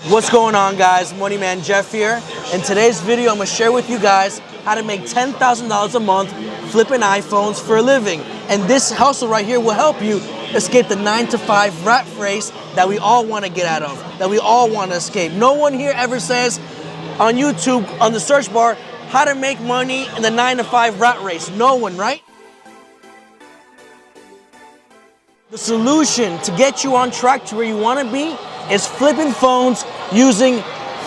What's going on, guys? Money Man Jeff here. In today's video, I'm gonna share with you guys how to make $10,000 a month flipping iPhones for a living. And this hustle right here will help you escape the 9-to-5 rat race that we all want to get out of, that we all want to escape. No one here ever says on YouTube, on the search bar, how to make money in the 9-to-5 rat race. No one, right? The solution to get you on track to where you want to be is flipping phones using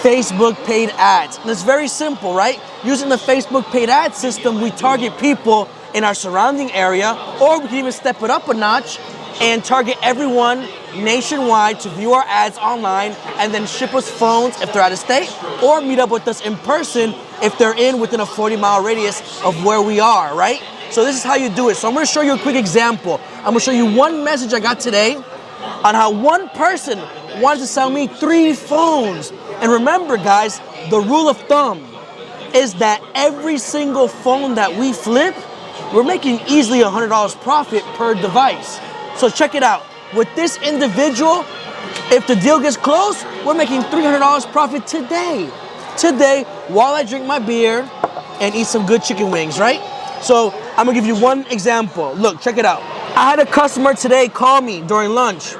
Facebook paid ads. And it's very simple, right? Using the Facebook paid ad system, we target people in our surrounding area, or we can even step it up a notch and target everyone nationwide to view our ads online and then ship us phones if they're out of state, or meet up with us in person if they're within a 40-mile radius of where we are, right? So this is how you do it. So I'm gonna show you a quick example. I'm gonna show you one message I got today on how one person wanted to sell me 3 phones. And remember, guys, the rule of thumb is that every single phone that we flip, we're making easily $100 profit per device. So check it out. With this individual, if the deal gets closed, we're making $300 profit today. Today, while I drink my beer and eat some good chicken wings, right? So I'm gonna give you one example. Look, check it out. I had a customer today call me during lunch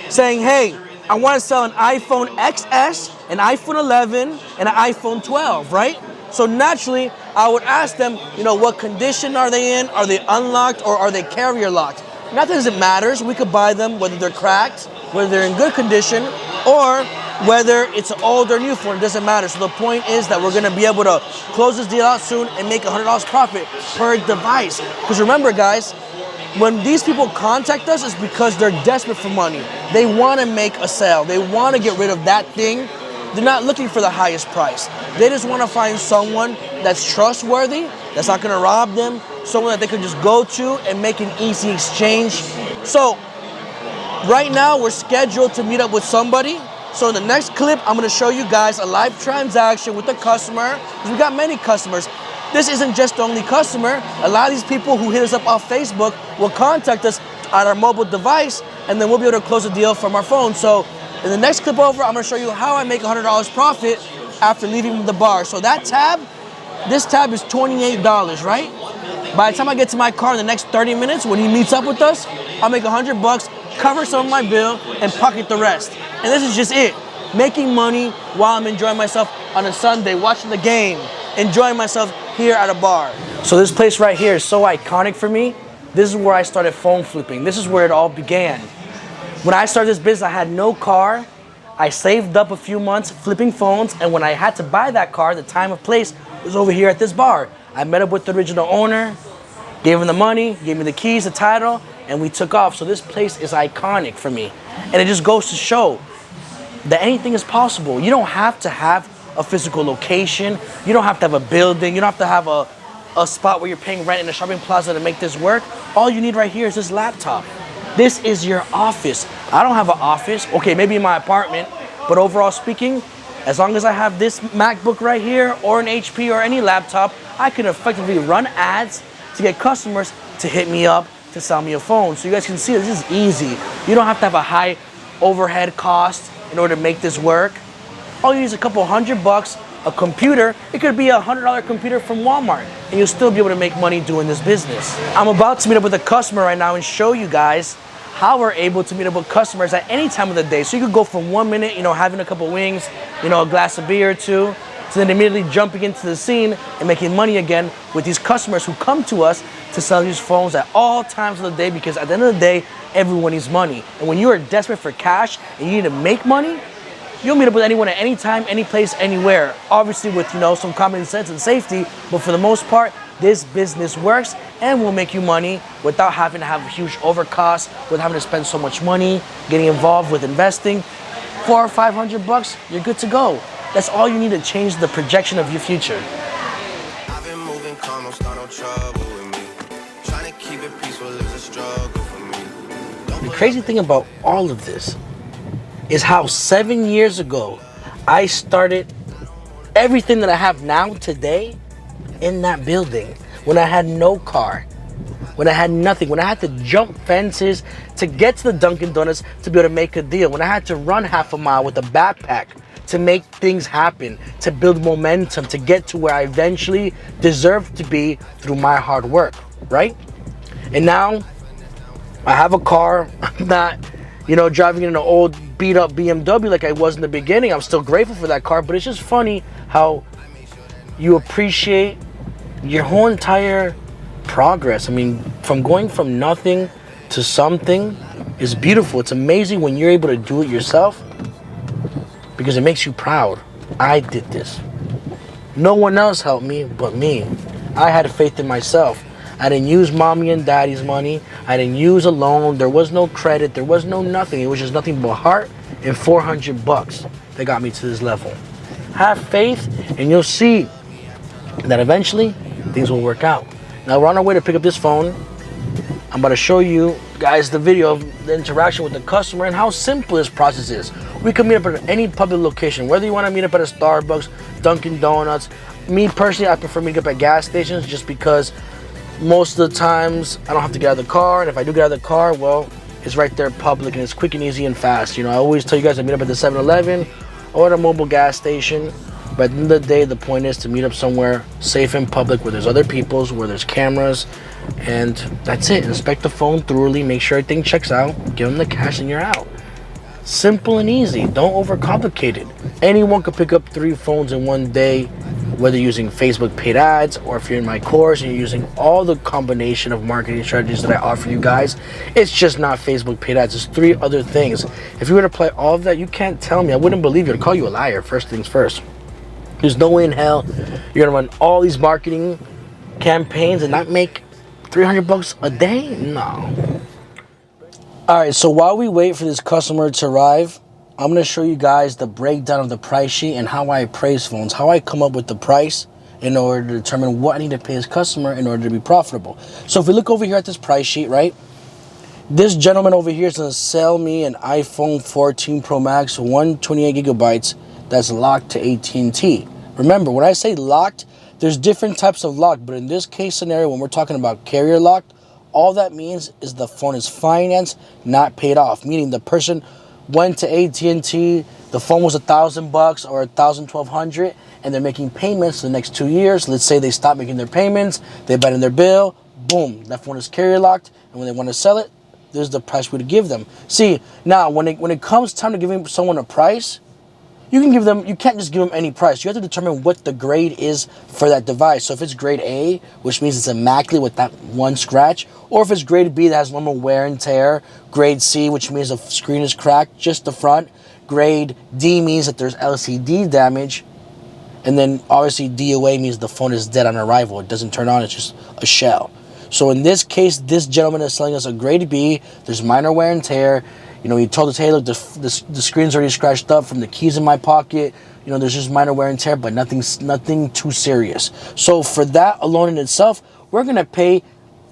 saying, hey, I want to sell an iPhone XS, an iPhone 11, and an iPhone 12, right? So naturally, I would ask them, what condition are they in? Are they unlocked or are they carrier locked? Not that it matters. We could buy them whether they're cracked, whether they're in good condition, or whether it's an old or new phone. It doesn't matter. So the point is that we're going to be able to close this deal out soon and make $100 profit per device. Because remember, guys, when these people contact us, it's because they're desperate for money. They want to make a sale. They want to get rid of that thing. They're not looking for the highest price. They just want to find someone that's trustworthy, that's not going to rob them, someone that they can just go to and make an easy exchange. So right now, we're scheduled to meet up with somebody. So in the next clip, I'm going to show you guys a live transaction with a customer. We got many customers. This isn't just the only customer. A lot of these people who hit us up off Facebook will contact us on our mobile device, and then we'll be able to close a deal from our phone. So in the next clip over, I'm gonna show you how I make $100 profit after leaving the bar. So this tab is $28, right? By the time I get to my car in the next 30 minutes, when he meets up with us, I'll make $100, cover some of my bill, and pocket the rest. And this is just it. Making money while I'm enjoying myself on a Sunday, watching the game, enjoying myself here at a bar. So this place right here is so iconic for me. This is where I started phone flipping. This is where it all began. When I started this business, I had no car. I saved up a few months flipping phones, and when I had to buy that car, the time and place was over here at this bar. I met up with the original owner, gave him the money, gave me the keys, the title, and we took off. So this place is iconic for me. And it just goes to show that anything is possible. You don't have to have a physical location. You don't have to have a building. You don't have to have a spot where you're paying rent in a shopping plaza to make this work. All you need right here is this laptop. This is your office. I don't have an office. Okay, maybe in my apartment, but overall speaking, as long as I have this MacBook right here or an HP or any laptop, I can effectively run ads to get customers to hit me up to sell me a phone. So you guys can see this is easy. You don't have to have a high overhead cost in order to make this work. All you need is a couple $100, a computer. It could be a $100 computer from Walmart, and you'll still be able to make money doing this business. I'm about to meet up with a customer right now and show you guys how we're able to meet up with customers at any time of the day. So you could go from 1 minute, having a couple wings, a glass of beer or two, to then immediately jumping into the scene and making money again with these customers who come to us to sell these phones at all times of the day, because at the end of the day, everyone needs money. And when you are desperate for cash and you need to make money, you'll meet up with anyone at any time, any place, anywhere. Obviously with, some common sense and safety, but for the most part, this business works and will make you money without having to have huge overcosts, without having to spend so much money, getting involved with investing. $400 or $500, you're good to go. That's all you need to change the projection of your future. I've been moving calm, don't start no trouble with me. Trying to keep it peaceful is a struggle for me. The crazy thing about all of this is how 7 years ago I started everything that I have now today in that building when I had no car, when I had nothing, when I had to jump fences to get to the Dunkin' Donuts to be able to make a deal, when I had to run half a mile with a backpack to make things happen, to build momentum, to get to where I eventually deserved to be through my hard work, right? And now I have a car. I'm not, driving in an old beat up BMW like I was in the beginning. I'm still grateful for that car, but it's just funny how you appreciate your whole entire progress. I mean, from going from nothing to something is beautiful. It's amazing when you're able to do it yourself because it makes you proud. I did this. No one else helped me but me. I had faith in myself. I didn't use mommy and daddy's money. I didn't use a loan. There was no credit. There was no nothing. It was just nothing but heart and $400 that got me to this level. Have faith and you'll see that eventually things will work out. Now we're on our way to pick up this phone. I'm about to show you guys the video of the interaction with the customer and how simple this process is. We can meet up at any public location, whether you want to meet up at a Starbucks, Dunkin' Donuts. Me personally, I prefer meeting up at gas stations just because most of the times I don't have to get out of the car, and if I do get out of the car, well, it's right there public and it's quick and easy and fast. I always tell you guys to meet up at the 7-Eleven or at a mobile gas station. But at the end of the day, the point is to meet up somewhere safe and public where there's other people's, where there's cameras, and that's it. Inspect the phone thoroughly, make sure everything checks out, give them the cash, and you're out. Simple and easy. Don't overcomplicate it. Anyone could pick up 3 phones in one day, whether you're using Facebook paid ads or if you're in my course and you're using all the combination of marketing strategies that I offer you guys. It's just not Facebook paid ads. It's 3 other things. If you were to apply all of that, you can't tell me. I wouldn't believe you. I'd call you a liar, first things first. There's no way in hell you're gonna run all these marketing campaigns and not make $300 a day? No. All right, so while we wait for this customer to arrive, I'm gonna show you guys the breakdown of the price sheet and how I appraise phones, how I come up with the price in order to determine what I need to pay this customer in order to be profitable. So if we look over here at this price sheet, right? This gentleman over here is gonna sell me an iPhone 14 Pro Max, 128 gigabytes, that's locked to AT&T. Remember, when I say locked, there's different types of lock, but in this case scenario, when we're talking about carrier locked, all that means is the phone is financed, not paid off, meaning the person went to AT&T, the phone was $1,000 or $1,200, and they're making payments for the next 2 years. Let's say they stop making their payments, they abandon their bill, boom, that phone is carrier locked, and when they want to sell it, there's the price we would give them. See, now when it comes time to giving someone a price, you can't just give them any price. You have to determine what the grade is for that device. So if it's grade A, which means it's immaculate with that one scratch, or if it's grade B that has normal wear and tear, grade C, which means the screen is cracked, just the front, grade D means that there's LCD damage, and then obviously DOA means the phone is dead on arrival. It doesn't turn on, it's just a shell. So in this case, this gentleman is selling us a grade B, there's minor wear and tear. He told us, hey, look, the screen's already scratched up from the keys in my pocket. There's just minor wear and tear, but nothing too serious. So for that alone in itself, we're going to pay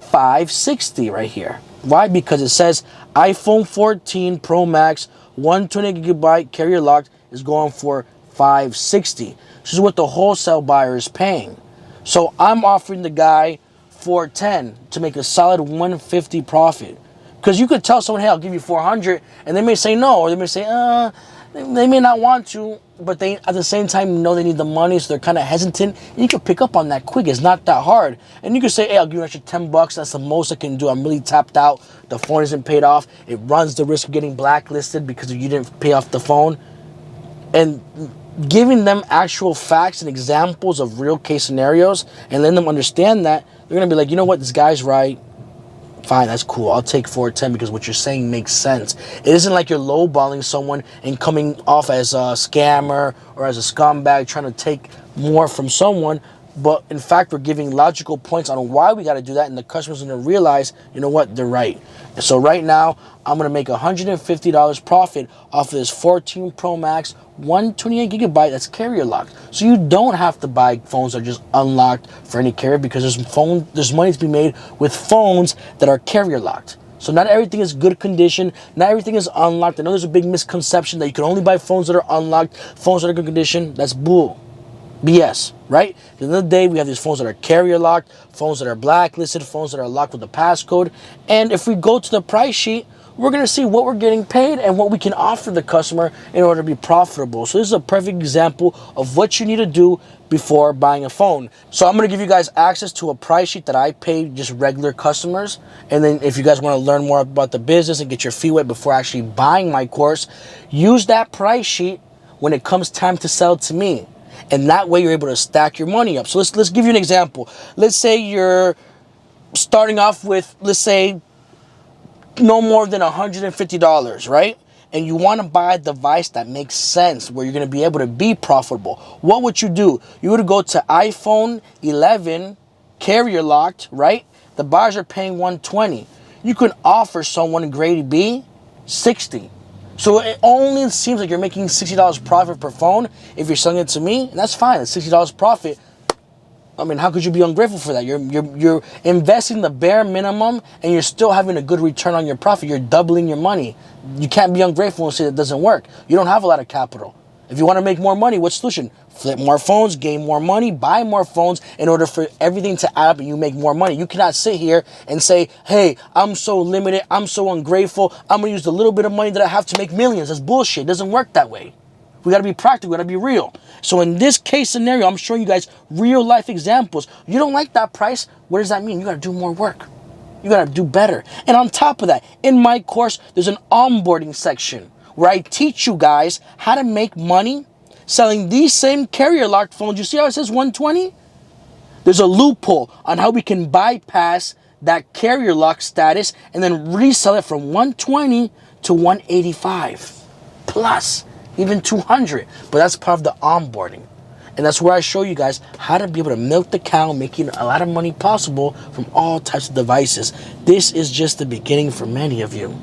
$560 right here. Why? Because it says iPhone 14 Pro Max, 128 gigabyte carrier locked is going for $560. This is what the wholesale buyer is paying. So I'm offering the guy $410 to make a solid $150 profit. Because you could tell someone, hey, I'll give you $400, and they may say no, or they may say, they may not want to, but they at the same time know they need the money, so they're kind of hesitant. And you can pick up on that quick. It's not that hard. And you can say, hey, I'll give you an extra $10. That's the most I can do. I'm really tapped out. The phone isn't paid off. It runs the risk of getting blacklisted because you didn't pay off the phone. And giving them actual facts and examples of real case scenarios and letting them understand that, they're going to be like, you know what, this guy's right. Fine, that's cool. I'll take $410 because what you're saying makes sense. It isn't like you're lowballing someone and coming off as a scammer or as a scumbag trying to take more from someone. But in fact, we're giving logical points on why we got to do that, and the customer's going to realize, you know what, they're right. So right now, I'm going to make $150 profit off of this 14 Pro Max, 128 gigabyte that's carrier locked. So you don't have to buy phones that are just unlocked for any carrier, because there's money to be made with phones that are carrier locked. So not everything is good condition. Not everything is unlocked. I know there's a big misconception that you can only buy phones that are unlocked, phones that are good condition. That's bull. BS, right? At the end of the day, we have these phones that are carrier locked, phones that are blacklisted, phones that are locked with a passcode. And if we go to the price sheet, we're gonna see what we're getting paid and what we can offer the customer in order to be profitable. So this is a perfect example of what you need to do before buying a phone. So I'm gonna give you guys access to a price sheet that I pay just regular customers. And then if you guys wanna learn more about the business and get your feet wet before actually buying my course, use that price sheet when it comes time to sell to me. And that way you're able to stack your money up. So let's give you an example. Let's say you're starting off with, let's say, no more than $150, right? And you want to buy a device that makes sense, where you're going to be able to be profitable. What would you do? You would go to iPhone 11, carrier locked, right? The buyers are paying $120. You can offer someone grade B $60. So it only seems like you're making $60 profit per phone if you're selling it to me, and that's fine. It's $60 profit. I mean, how could you be ungrateful for that? You're investing the bare minimum, and you're still having a good return on your profit. You're doubling your money. You can't be ungrateful and say that doesn't work. You don't have a lot of capital. If you want to make more money, what's the solution? Flip more phones, gain more money, buy more phones in order for everything to add up and you make more money. You cannot sit here and say, hey, I'm so limited, I'm so ungrateful, I'm going to use the little bit of money that I have to make millions. That's bullshit. It doesn't work that way. We got to be practical. We got to be real. So in this case scenario, I'm showing you guys real life examples. You don't like that price. What does that mean? You got to do more work. You got to do better. And on top of that, in my course, there's an onboarding section where I teach you guys how to make money selling these same carrier locked phones. You see how it says 120? There's a loophole on how we can bypass that carrier lock status and then resell it from 120 to 185 plus even 200. But that's part of the onboarding. And that's where I show you guys how to be able to milk the cow, making a lot of money possible from all types of devices. This is just the beginning for many of you.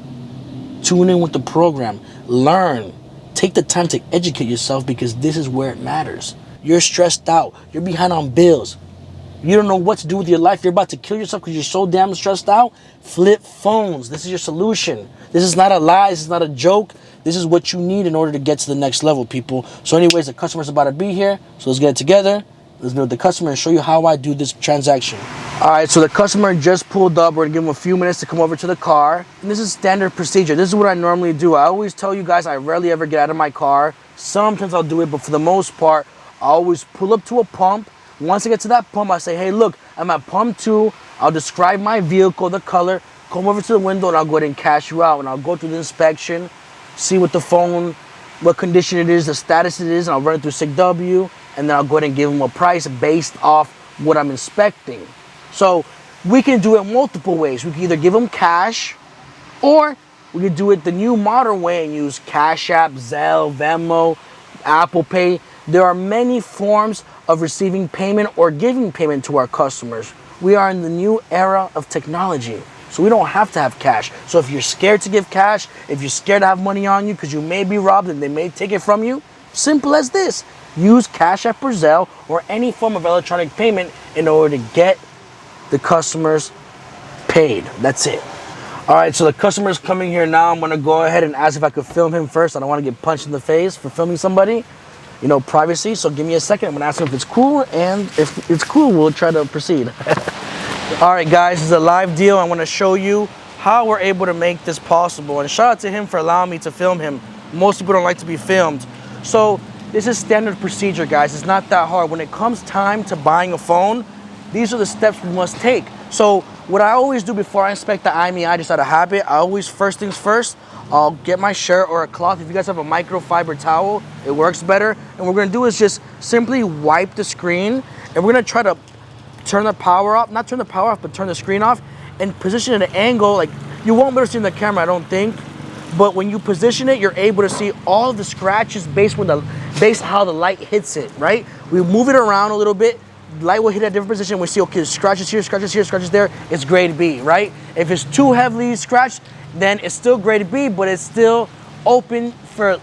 Tune in with the program, learn, take the time to educate yourself, because this is where it matters. You're stressed out, you're behind on bills, you don't know what to do with your life, you're about to kill yourself because you're so damn stressed out. Flip phones. This is your solution. This is not a lie, this is not a joke. This is what you need in order to get to the next level, people. So anyways, the customer's about to be here, so let's get it together. Let's meet with the customer and show you how I do this transaction. All right, so the customer just pulled up. We're gonna give him a few minutes to come over to the car. And this is standard procedure. This is what I normally do. I always tell you guys I rarely ever get out of my car. Sometimes I'll do it, but for the most part, I always pull up to a pump. Once I get to that pump, I say, hey, look, I'm at pump 2. I'll describe my vehicle, the color, come over to the window, and I'll go ahead and cash you out. And I'll go through the inspection, see what the phone, what condition it is, the status it is, and I'll run it through SIGW, and then I'll go ahead and give them a price based off what I'm inspecting. So we can do it multiple ways. We can either give them cash, or we can do it the new modern way and use Cash App, Zelle, Venmo, Apple Pay. There are many forms of receiving payment or giving payment to our customers. We are in the new era of technology, so we don't have to have cash. So if you're scared to give cash, if you're scared to have money on you because you may be robbed and they may take it from you, simple as this. Use Cash App or Zelle or any form of electronic payment in order to get the customers paid. That's it. All right, so the customer's coming here now. I'm gonna go ahead and ask if I could film him first. I don't wanna get punched in the face for filming somebody. You know, privacy, so give me a second. I'm gonna ask him if it's cool, and if it's cool, we'll try to proceed. All right, guys, this is a live deal. I wanna show you how we're able to make this possible. And shout out to him for allowing me to film him. Most people don't like to be filmed. So this is standard procedure, guys. It's not that hard. When it comes time to buying a phone, these are the steps we must take. So what I always do before I inspect the IMEI, just out of habit, I always, first things first, I'll get my shirt or a cloth. If you guys have a microfiber towel, it works better. And what we're gonna do is just simply wipe the screen, and we're gonna try to turn the power off, not turn the power off, but turn the screen off, and position it at an angle. Like, you won't be able to see in the camera, I don't think, but when you position it, you're able to see all of the scratches based on how the light hits it, right? We move it around a little bit, light will hit at a different position. We see, okay, scratches here, scratches there, it's grade B, right? If it's too heavily scratched, then it's still grade B, but it's still open for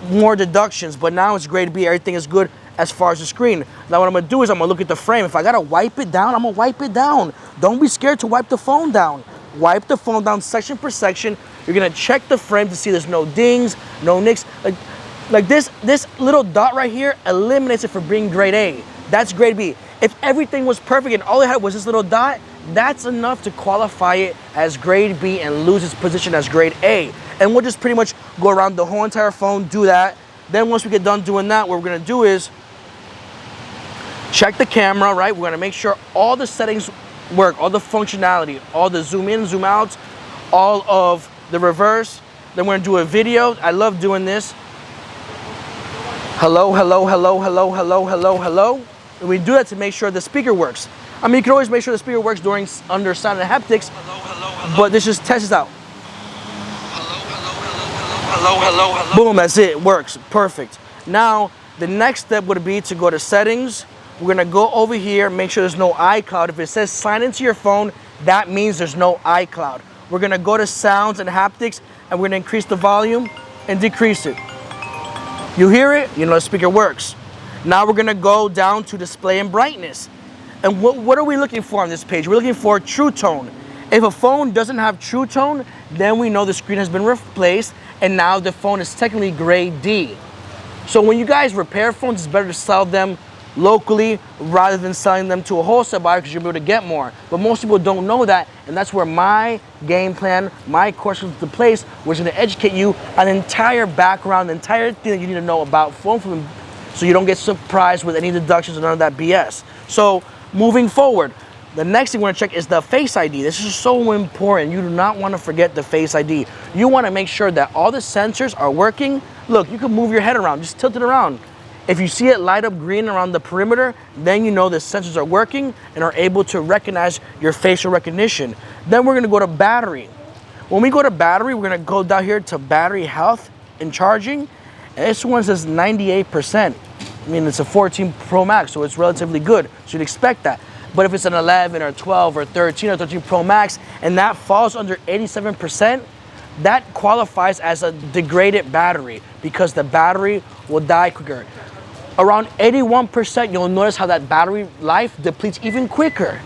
more deductions. But now it's grade B, everything is good as far as the screen. Now what I'm gonna do is I'm gonna look at the frame. If I gotta wipe it down, I'm gonna wipe it down. Don't be scared to wipe the phone down. Wipe the phone down section per section. You're gonna check the frame to see there's no dings, no nicks. Like, Like this little dot right here eliminates it from being grade A. That's grade B. If everything was perfect and all it had was this little dot, that's enough to qualify it as grade B and lose its position as grade A. And we'll just pretty much go around the whole entire phone, do that. Then once we get done doing that, what we're gonna do is check the camera, right? We're gonna make sure all the settings work, all the functionality, all the zoom in, zoom out, all of the reverse. Then we're gonna do a video. I love doing this. Hello, hello, hello, hello, hello, hello, hello. And we do that to make sure the speaker works. I mean, you can always make sure the speaker works under sound and haptics, but this just tests out. Hello, hello, hello. Boom, that's it, it works, perfect. Now, the next step would be to go to settings. We're gonna go over here, make sure there's no iCloud. If it says sign into your phone, that means there's no iCloud. We're gonna go to sounds and haptics, and we're gonna increase the volume and decrease it. You hear it, you know the speaker works. Now we're gonna go down to display and brightness. And what are we looking for on this page? We're looking for True Tone. If a phone doesn't have True Tone, then we know the screen has been replaced and now the phone is technically grade D. So when you guys repair phones, it's better to sell them locally rather than selling them to a wholesale buyer because you'll be able to get more. But most people don't know that, and that's where my game plan, my course comes into place, which is going to educate you on the entire background, the entire thing that you need to know about phone flipping, so you don't get surprised with any deductions or none of that BS. So moving forward, the next thing we're gonna check is the Face ID. This is so important. You do not want to forget the Face ID. You want to make sure that all the sensors are working. Look, you can move your head around, just tilt it around. If you see it light up green around the perimeter, then you know the sensors are working and are able to recognize your facial recognition. Then we're gonna go to battery. When we go to battery, we're gonna go down here to battery health and charging. And this one says 98%. I mean, it's a 14 Pro Max, so it's relatively good. So you'd expect that. But if it's an 11 or 12 or 13 or 13 Pro Max, and that falls under 87%, that qualifies as a degraded battery because the battery will die quicker. Around 81%, you'll notice how that battery life depletes even quicker.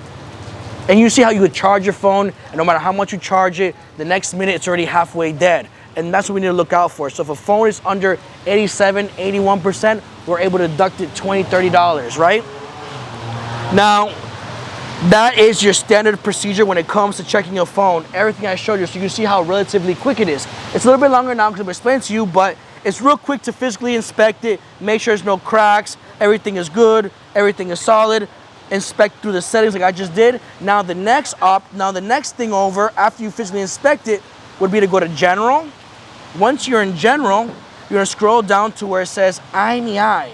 And you see how you would charge your phone, and no matter how much you charge it, the next minute it's already halfway dead. And that's what we need to look out for. So if a phone is under 87, 81%, we're able to deduct it $20, $30, right? Now, that is your standard procedure when it comes to checking your phone. Everything I showed you, so you can see how relatively quick it is. It's a little bit longer now because I'm explaining to you, but it's real quick to physically inspect it, make sure there's no cracks, everything is good, everything is solid. Inspect through the settings like I just did. Now the next thing over after you physically inspect it would be to go to general. Once you're in general, you're gonna scroll down to where it says IMEI.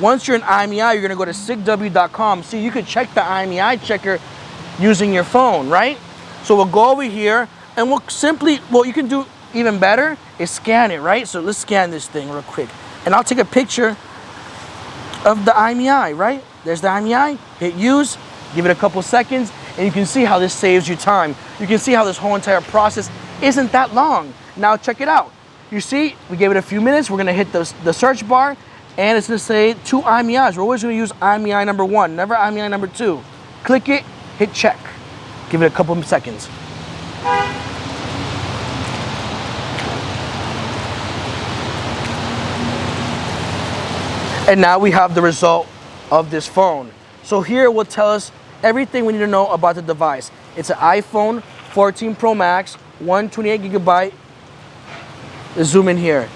Once you're in IMEI, you're gonna go to sigw.com. See, you could check the IMEI checker using your phone, right? So we'll go over here and we'll simply, what you can do even better is scan it, right? So let's scan this thing real quick. And I'll take a picture of the IMEI, right? There's the IMEI, hit use, give it a couple seconds, and you can see how this saves you time. You can see how this whole entire process isn't that long. Now check it out. You see, we gave it a few minutes. We're gonna hit the search bar, and it's gonna say 2 IMEIs. We're always gonna use IMEI number 1, never IMEI number 2. Click it, hit check. Give it a couple of seconds. And now we have the result of this phone. So here it will tell us everything we need to know about the device. It's an iPhone 14 Pro Max, 128 gigabyte. Let's zoom in here.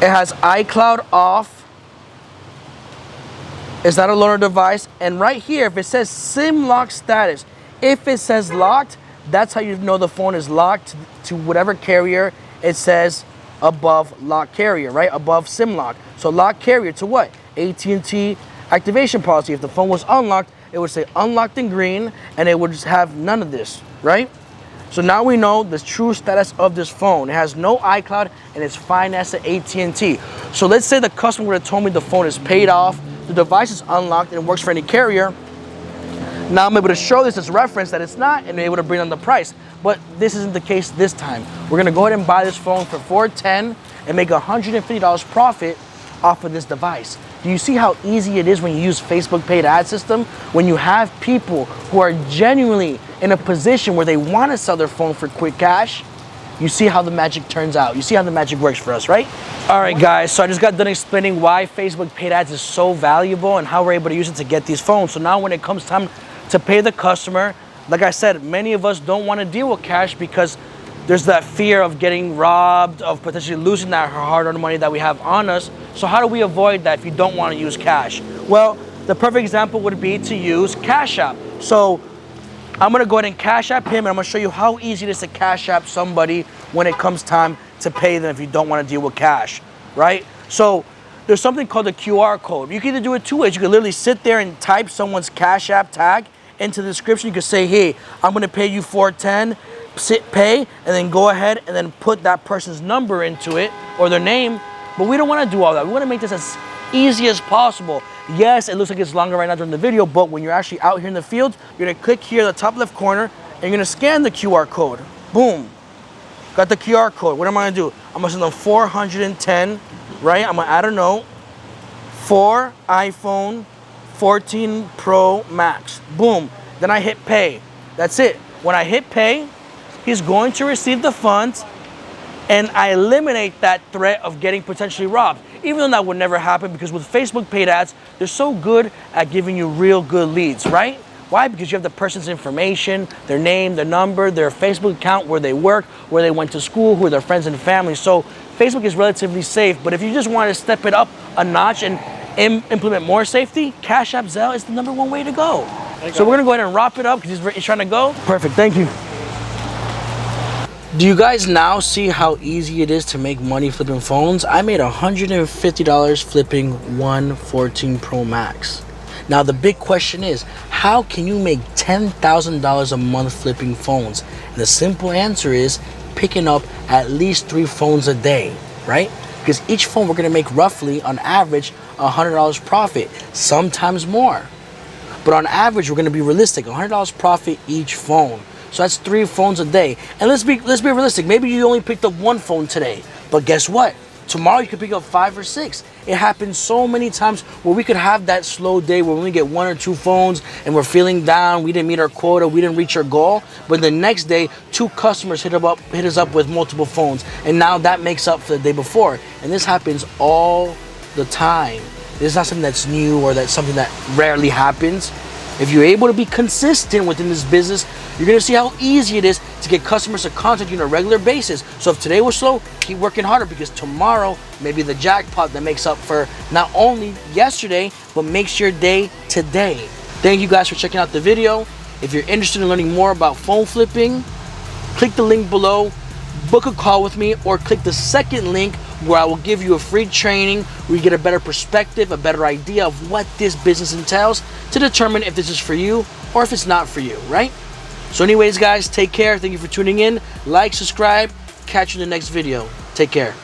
It has iCloud off. It's not a loaner device. And right here, if it says SIM lock status, if it says locked, that's how you know the phone is locked to whatever carrier it says above lock carrier, right? Above SIM lock. So lock carrier to what? AT&T activation policy. If the phone was unlocked, it would say unlocked in green, and it would just have none of this, right? So now we know the true status of this phone. It has no iCloud and it's financed at AT&T. So let's say the customer would have told me the phone is paid off, the device is unlocked and works for any carrier. Now I'm able to show this as reference that it's not and able to bring down the price. But this isn't the case this time. We're gonna go ahead and buy this phone for $410 and make $150 profit off of this device. Do you see how easy it is when you use Facebook paid ad system? When you have people who are genuinely in a position where they want to sell their phone for quick cash, you see how the magic turns out. You see how the magic works for us, right? All right, guys, so I just got done explaining why Facebook paid ads is so valuable and how we're able to use it to get these phones. So now when it comes time to pay the customer, like I said, many of us don't want to deal with cash because there's that fear of getting robbed, of potentially losing that hard-earned money that we have on us. So how do we avoid that if you don't want to use cash? Well, the perfect example would be to use Cash App. So I'm gonna go ahead and Cash App him, and I'm gonna show you how easy it is to Cash App somebody when it comes time to pay them if you don't want to deal with cash, right? So there's something called a QR code. You can either do it two ways. You can literally sit there and type someone's Cash App tag into the description. You can say, hey, I'm gonna pay you $410, pay, and then go ahead and then put that person's number into it or their name. But we don't want to do all that. We want to make this as easy as possible. Yes, it looks like it's longer right now during the video, but when you're actually out here in the field, you're gonna click here in the top left corner and you're gonna scan the QR code. Boom, got the QR code. What am I gonna do? I'm gonna send them 410, right? I'm gonna add a note for iPhone 14 Pro Max. Boom, then I hit pay. That's it. When I hit pay, he's going to receive the funds, and I eliminate that threat of getting potentially robbed. Even though that would never happen, because with Facebook paid ads, they're so good at giving you real good leads, right? Why? Because you have the person's information, their name, their number, their Facebook account, where they work, where they went to school, who are their friends and family. So Facebook is relatively safe, but if you just want to step it up a notch and implement more safety, Cash App Zelle is the #1 way to go. So we're gonna go ahead and wrap it up because he's trying to go. Perfect, thank you. Do you guys now see how easy it is to make money flipping phones? I made $150 flipping one 14 Pro Max. Now the big question is, how can you make $10,000 a month flipping phones? And the simple answer is picking up at least 3 phones a day, right? Because each phone we're gonna make roughly, on average, $100 profit, sometimes more. But on average, we're gonna be realistic, $100 profit each phone. So that's 3 phones a day. And let's be realistic. Maybe you only picked up 1 phone today, but guess what? Tomorrow you could pick up 5 or 6. It happens so many times where we could have that slow day where we only get 1 or 2 phones and we're feeling down, we didn't meet our quota, we didn't reach our goal. But the next day, 2 customers hit us up with multiple phones, and now that makes up for the day before. And this happens all the time. It's not something that's new or that's something that rarely happens. If you're able to be consistent within this business, you're gonna see how easy it is to get customers to contact you on a regular basis. So if today was slow, keep working harder, because tomorrow may be the jackpot that makes up for not only yesterday, but makes your day today. Thank you guys for checking out the video. If you're interested in learning more about phone flipping, click the link below, book a call with me, or click the second link where I will give you a free training where you get a better perspective, a better idea of what this business entails to determine if this is for you or if it's not for you, right? So anyways, guys, take care. Thank you for tuning in. Like, subscribe. Catch you in the next video. Take care.